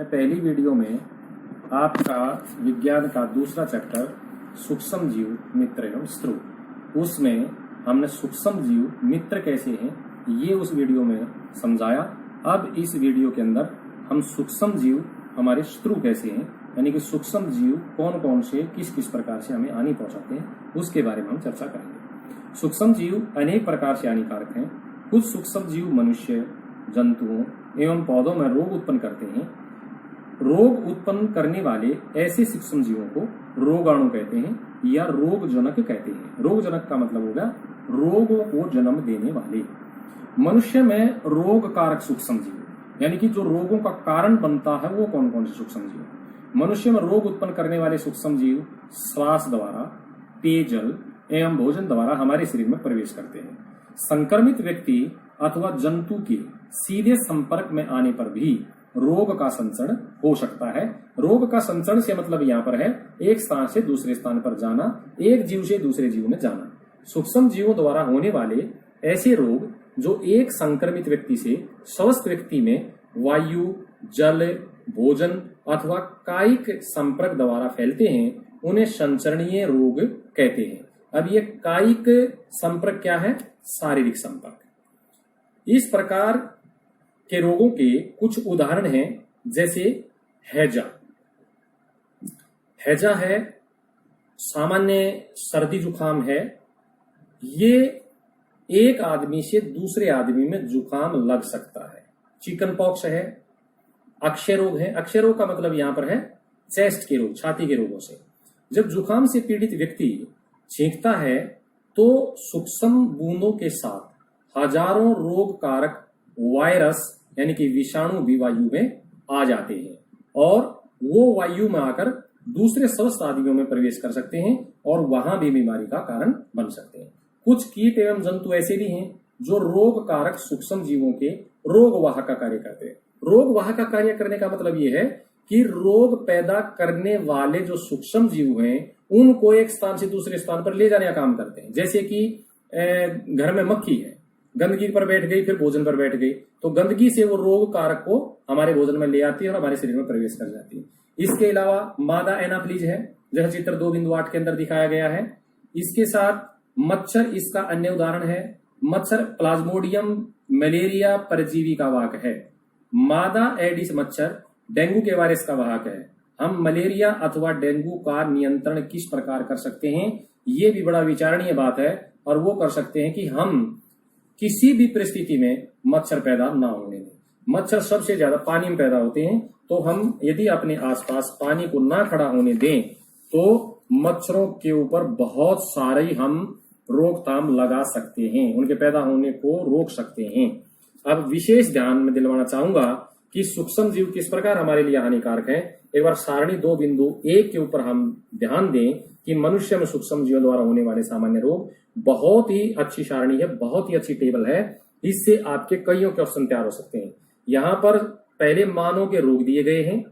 पहली वीडियो में आपका विज्ञान का दूसरा चैप्टर सूक्ष्म जीव मित्र एवं शत्रु, उसमें हमने सूक्ष्म जीव मित्र कैसे हैं ये उस वीडियो में समझाया। अब इस वीडियो के अंदर हम सूक्ष्म जीव हमारे शत्रु कैसे हैं, यानी कि सूक्ष्म जीव कौन कौन से किस किस प्रकार से हमें हानि पहुंचाते हैं, उसके बारे में हम चर्चा करेंगे। सूक्ष्म जीव अनेक प्रकार से हानिकारक हैं। कुछ सूक्ष्म जीव मनुष्य, जंतुओं एवं पौधों में रोग उत्पन्न करते हैं। रोग उत्पन्न करने वाले ऐसे सूक्ष्म जीवों को रोगाणु कहते हैं या रोगजनक कहते हैं। रोगजनक का मतलब होगा रोगों को जन्म देने वाले। मनुष्य में रोग कारक सूक्ष्म जीव, यानी कि जो रोगों का कारण बनता है वो कौन कौन से सूक्ष्म जीव। मनुष्य में रोग उत्पन्न करने वाले सूक्ष्म जीव श्वास द्वारा, पेयजल एवं भोजन द्वारा हमारे शरीर में प्रवेश करते हैं। संक्रमित व्यक्ति अथवा जंतु के सीधे संपर्क में आने पर भी रोग का संचरण हो सकता है। रोग का संचरण से मतलब यहाँ पर है एक स्थान से दूसरे स्थान पर जाना, एक जीव से दूसरे जीव में जाना। सूक्ष्म जीवों द्वारा होने वाले ऐसे रोग जो एक संक्रमित व्यक्ति से स्वस्थ व्यक्ति में वायु, जल, भोजन अथवा कायिक संपर्क द्वारा फैलते हैं, उन्हें संचरणीय रोग कहते हैं। अब ये कायिक संपर्क क्या है? शारीरिक संपर्क। इस प्रकार के रोगों के कुछ उदाहरण हैं, जैसे हैजा। हैजा है सामान्य सर्दी जुकाम है। ये एक आदमी से दूसरे आदमी में जुकाम लग सकता है। चिकन पॉक्स है। अक्षय रोग है। अक्षय रोग का मतलब यहां पर है चेस्ट के रोग, छाती के रोगों से। जब जुकाम से पीड़ित व्यक्ति छींकता है तो सूक्ष्म बूंदों के साथ हजारों रोग कारक वायरस यानी कि विषाणु भी वायु में आ जाते हैं और वो वायु में आकर दूसरे स्वस्थ आदमियों में प्रवेश कर सकते हैं और वहां भी बीमारी का कारण बन सकते हैं। कुछ कीट एवं जंतु ऐसे भी हैं जो रोग कारक सूक्ष्म जीवों के रोग वाहक का कार्य करते हैं। रोग वाहक का कार्य करने का मतलब ये है कि रोग पैदा करने वाले जो सूक्ष्म जीव हैं उनको एक स्थान से दूसरे स्थान पर ले जाने का काम करते हैं। जैसे कि घर में मक्खी है, गंदगी पर बैठ गई, फिर भोजन पर बैठ गई, तो गंदगी से वो रोग कारक को हमारे भोजन में ले आती है और हमारे शरीर में प्रवेश कर जाती है। इसके अलावा मादा एनाफ्लीज है, जैसा चित्र 2.8 के अंदर दिखाया गया है। इसके साथ मच्छर इसका अन्य उदाहरण है। मच्छर प्लाज्मोडियम मलेरिया परजीवी का वाहक है। मादा एडिस मच्छर डेंगू के वायरस का वाहक है। हम मलेरिया अथवा डेंगू का नियंत्रण किस प्रकार कर सकते हैं, ये भी बड़ा विचारणीय बात है। और वो कर सकते हैं कि हम किसी भी परिस्थिति में मच्छर पैदा ना होने दें। मच्छर सबसे ज्यादा पानी में पैदा होते हैं, तो हम यदि अपने आसपास पानी को ना खड़ा होने दें तो मच्छरों के ऊपर बहुत सारे हम रोकथाम लगा सकते हैं, उनके पैदा होने को रोक सकते हैं। अब विशेष ध्यान में दिलवाना चाहूंगा कि सूक्ष्म जीव किस प्रकार हमारे लिए हानिकारक है। एक बार सारणी 2.1 के ऊपर हम ध्यान दें कि मनुष्य में सूक्ष्म जीवों द्वारा होने वाले सामान्य रोग। बहुत ही अच्छी सारणी है, बहुत ही अच्छी टेबल है। इससे आपके कईयों क्वेश्चन तैयार हो सकते हैं। यहाँ पर पहले मानव के रोग दिए गए हैं,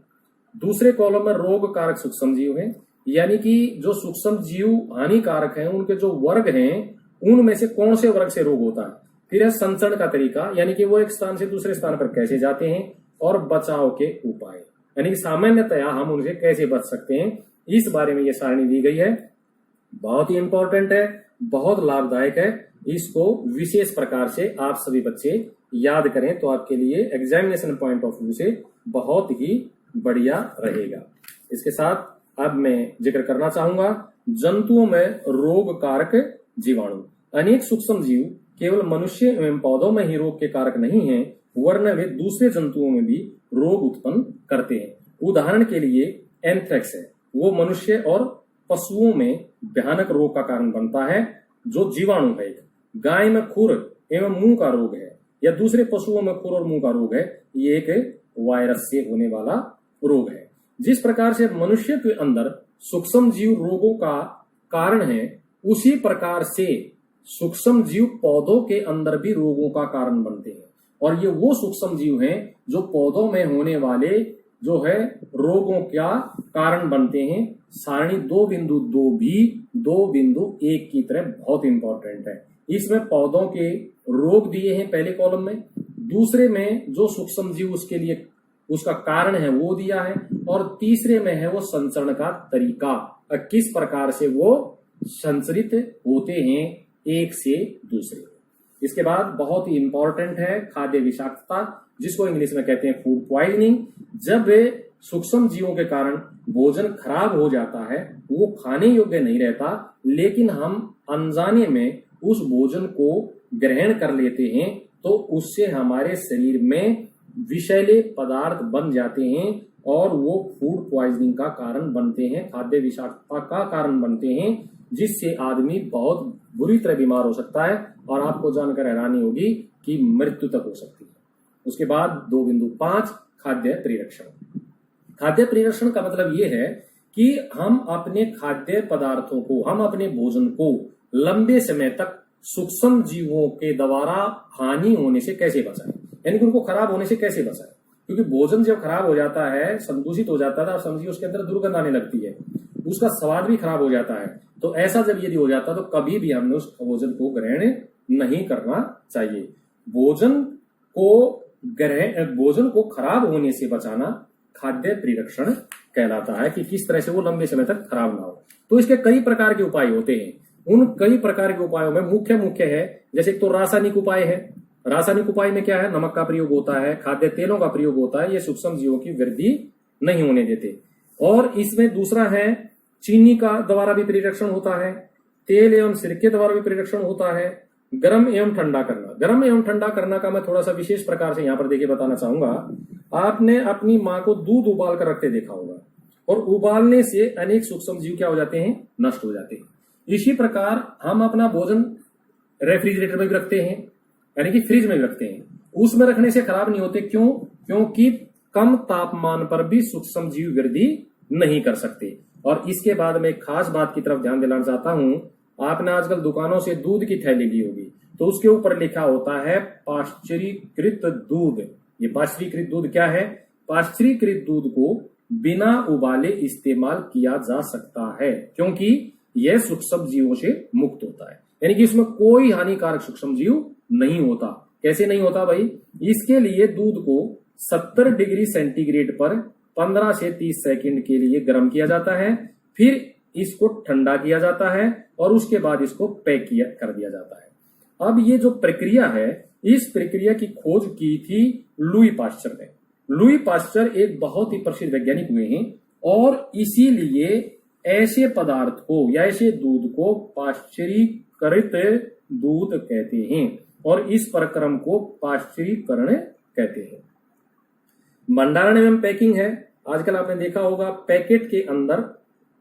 दूसरे कॉलम में रोग कारक सूक्ष्म जीव हैं, यानी कि जो सूक्ष्म जीव हानिकारक हैं उनके जो वर्ग हैं उनमें से कौन से वर्ग से रोग होता है। फिर है संचरण का तरीका, यानी कि वो एक स्थान से दूसरे स्थान पर कैसे जाते हैं, और बचाव के उपाय, यानी कि सामान्यतया हम उनसे कैसे बच सकते हैं, इस बारे में ये सारणी दी गई है। बहुत ही इंपॉर्टेंट है, बहुत लाभदायक है। इसको विशेष प्रकार से आप सभी बच्चे याद करें तो आपके लिए एग्जामिनेशन पॉइंट ऑफ व्यू से बहुत ही बढ़िया रहेगा। इसके साथ अब मैं जिक्र करना चाहूंगा जंतुओं में रोग कारक जीवाणु। अनेक सूक्ष्म जीव केवल मनुष्य एवं पौधों में ही रोग के कारक नहीं है, वरन वे दूसरे जंतुओं में भी रोग उत्पन्न करते हैं। उदाहरण के लिए एंथ्रेक्स है, वो मनुष्य और पशुओं में भयानक रोग का कारण बनता है, जो जीवाणु है। गाय में खुर एवं मुंह का रोग है, या दूसरे पशुओं में खुर और मुंह का रोग है, ये एक वायरस से होने वाला रोग है। जिस प्रकार से मनुष्य के अंदर सूक्ष्म जीव रोगों का कारण है, उसी प्रकार से सूक्ष्म जीव पौधों के अंदर भी रोगों का कारण बनते हैं। और ये वो सूक्ष्म जीव हैं जो पौधों में होने वाले जो है रोगों का कारण बनते हैं। सारणी 2.2 भी 2.1 की तरह बहुत इंपॉर्टेंट है। इसमें पौधों के रोग दिए हैं पहले कॉलम में, दूसरे में जो सूक्ष्म जीव उसके लिए उसका कारण है वो दिया है, और तीसरे में है वो संचरण का तरीका, किस प्रकार से वो संचरित होते हैं एक से दूसरे। इसके बाद बहुत ही इंपॉर्टेंट है खाद्य विषाक्तता, जिसको इंग्लिश में कहते हैं फूड पॉइजनिंग। जब सूक्ष्म जीवों के कारण भोजन खराब हो जाता है, वो खाने योग्य नहीं रहता, लेकिन हम अनजाने में उस भोजन को ग्रहण कर लेते हैं, तो उससे हमारे शरीर में विषैले पदार्थ बन जाते हैं और वो फूड पॉइजनिंग का कारण बनते हैं, खाद्य विषाक्तता का कारण बनते हैं, जिससे आदमी बहुत बुरी तरह बीमार हो सकता है और आपको जानकर हैरानी होगी कि मृत्यु तक हो सकती है। उसके बाद 2.5 खाद्य परिरक्षण। खाद्य परिरक्षण का मतलब ये है कि हम अपने खाद्य पदार्थों को, हम अपने भोजन को लंबे समय तक सूक्ष्म जीवों के द्वारा हानि होने से कैसे बचाएं, यानी कि उनको खराब होने से कैसे बचाएं। क्योंकि भोजन जब खराब हो जाता है, संदूषित हो जाता है, आप समझिए उसके अंदर दुर्गंध आने लगती है, उसका स्वाद भी खराब हो जाता है। तो ऐसा जब यदि हो जाता है तो कभी भी हमने उस भोजन को ग्रहण नहीं करना चाहिए। भोजन को खराब होने से बचाना खाद्य परिरक्षण कहलाता है, कि किस तरह से वो लंबे समय तक खराब ना हो। तो इसके कई प्रकार के उपाय होते हैं। उन कई प्रकार के उपायों में मुख्य है, जैसे एक तो रासायनिक उपाय है। रासायनिक उपाय में क्या है, नमक का प्रयोग होता है, खाद्य तेलों का प्रयोग होता है, ये सूक्ष्म जीवों की वृद्धि नहीं होने देते। और इसमें दूसरा है चीनी का द्वारा भी परिरक्षण होता है, तेल एवं सिरके द्वारा भी परिरक्षण होता है, गर्म एवं ठंडा करना। गर्म एवं ठंडा करना का मैं थोड़ा सा विशेष प्रकार से यहाँ पर देखिए बताना चाहूंगा। आपने अपनी माँ को दूध उबाल कर रखते देखा होगा, और उबालने से अनेक सूक्ष्म जीव क्या हो जाते हैं, नष्ट हो जाते हैं। इसी प्रकार हम अपना भोजन रेफ्रिजरेटर में भी रखते हैं, यानी कि फ्रिज में भी रखते हैं, उसमें रखने से खराब नहीं होते। क्यों? क्योंकि कम तापमान पर भी सूक्ष्म जीव वृद्धि नहीं कर सकते। और इसके बाद मैं एक खास बात की तरफ ध्यान दिलाना चाहता हूं। आपने आजकल दुकानों से दूध की थैली ली होगी, तो उसके ऊपर लिखा होता है पाश्चरीकृत दूध। ये पाश्चरीकृत दूध क्या है? पाश्चरीकृत दूध को बिना उबाले इस्तेमाल किया जा सकता है, क्योंकि यह सूक्ष्म जीवों से मुक्त होता है, यानी कि इसमें कोई हानिकारक सूक्ष्म जीव नहीं होता। कैसे नहीं होता भाई? इसके लिए दूध को 70 डिग्री सेंटीग्रेड पर 15 से 30 सेकंड के लिए गर्म किया जाता है, फिर इसको ठंडा किया जाता है और उसके बाद इसको पैक कर दिया जाता है। अब ये जो प्रक्रिया है, इस प्रक्रिया की खोज की थी लुई पाश्चर ने। लुई पाश्चर एक बहुत ही प्रसिद्ध वैज्ञानिक हुए हैं, और इसीलिए ऐसे पदार्थ को या ऐसे दूध को पाश्चरीकृत दूध कहते हैं, और इस प्रक्रम को पाश्चरीकरण कहते हैं। भंडारण एवं पैकिंग है। आजकल आपने देखा होगा पैकेट के अंदर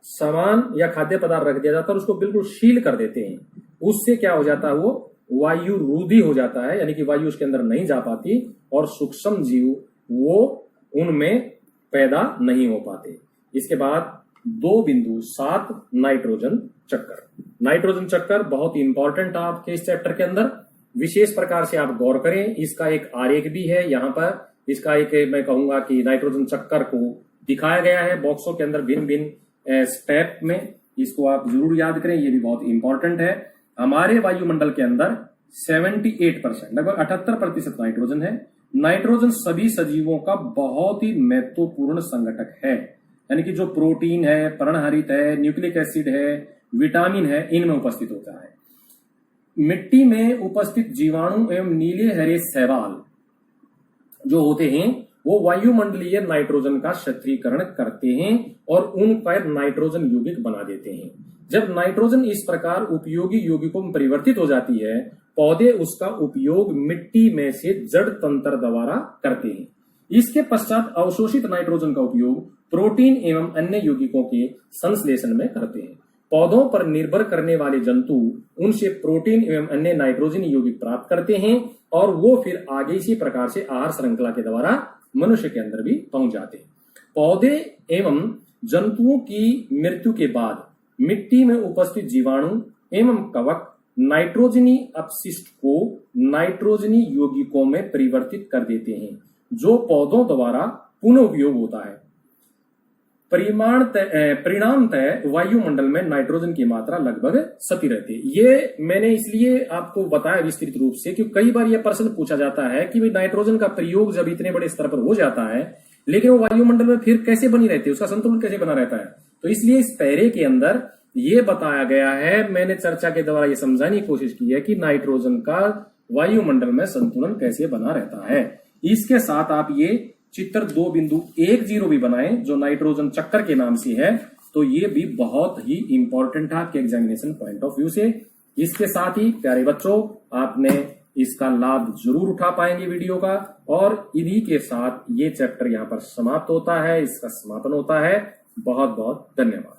सामान या खाद्य पदार्थ रख दिया जाता है और उसको बिल्कुल सील कर देते हैं। उससे क्या हो जाता है, वो वायु रोधी हो जाता है, यानी कि वायु उसके अंदर नहीं जा पाती और सूक्ष्म जीव वो उनमें पैदा नहीं हो पाते। इसके बाद 2.7 नाइट्रोजन चक्कर। नाइट्रोजन चक्कर बहुत ही इंपॉर्टेंट है आपके इस चैप्टर के अंदर। विशेष प्रकार से आप गौर करें, इसका एक आरेख भी है यहाँ पर। इसका एक मैं कहूंगा कि नाइट्रोजन चक्कर को दिखाया गया है बॉक्सों के अंदर भिन्न भिन्न स्टेप में। इसको आप जरूर याद करें, ये भी बहुत इंपॉर्टेंट है। हमारे वायुमंडल के अंदर 78% लगभग 78% नाइट्रोजन है। नाइट्रोजन सभी सजीवों का बहुत ही महत्वपूर्ण संगठक है, यानी कि जो प्रोटीन है, पर्णहरित है, न्यूक्लिक एसिड है, विटामिन है, इनमें उपस्थित होता है। मिट्टी में उपस्थित जीवाणु एवं नीले हरे शैवाल जो होते हैं वो वायुमंडलीय नाइट्रोजन का क्षत्रीकरण करते हैं और उन पर नाइट्रोजन यौगिक बना देते हैं। जब नाइट्रोजन इस प्रकार उपयोगी यौगिकों में परिवर्तित हो जाती है, पौधे उसका उपयोग मिट्टी में से जड़ तंत्र द्वारा करते हैं। इसके पश्चात अवशोषित नाइट्रोजन का उपयोग प्रोटीन एवं अन्य यौगिकों के संश्लेषण में करते हैं। पौधों पर निर्भर करने वाले जंतु उनसे प्रोटीन एवं अन्य नाइट्रोजन यौगिक प्राप्त करते हैं और वो फिर आगे इसी प्रकार से आहार श्रृंखला के द्वारा मनुष्य के अंदर भी पहुंच जाते हैं। पौधे एवं जंतुओं की मृत्यु के बाद मिट्टी में उपस्थित जीवाणु एवं कवक नाइट्रोजनी अपशिष्ट को नाइट्रोजनी यौगिकों में परिवर्तित कर देते हैं, जो पौधों द्वारा पुनः उपयोग होता है। परिणामतः वायुमंडल में नाइट्रोजन की मात्रा लगभग सती रहती है। ये मैंने इसलिए आपको बताया विस्तृत रूप से, क्योंकि कई बार यह प्रश्न पूछा जाता है कि भाई नाइट्रोजन का प्रयोग जब इतने बड़े स्तर पर हो जाता है, लेकिन वो वायुमंडल में फिर कैसे बनी रहती है, उसका संतुलन कैसे बना रहता है। तो इसलिए इस पैरे के अंदर ये बताया गया है, मैंने चर्चा के द्वारा ये समझाने की कोशिश की है कि नाइट्रोजन का वायुमंडल में संतुलन कैसे बना रहता है। इसके साथ आप ये चित्र 2.10 भी बनाएं जो नाइट्रोजन चक्कर के नाम से है, तो ये भी बहुत ही इंपॉर्टेंट है आपके एग्जामिनेशन पॉइंट ऑफ व्यू से। इसके साथ ही प्यारे बच्चों, आपने इसका लाभ जरूर उठा पाएंगे वीडियो का, और इन्हीं के साथ ये चैप्टर यहाँ पर समाप्त होता है, इसका समापन होता है। बहुत बहुत धन्यवाद।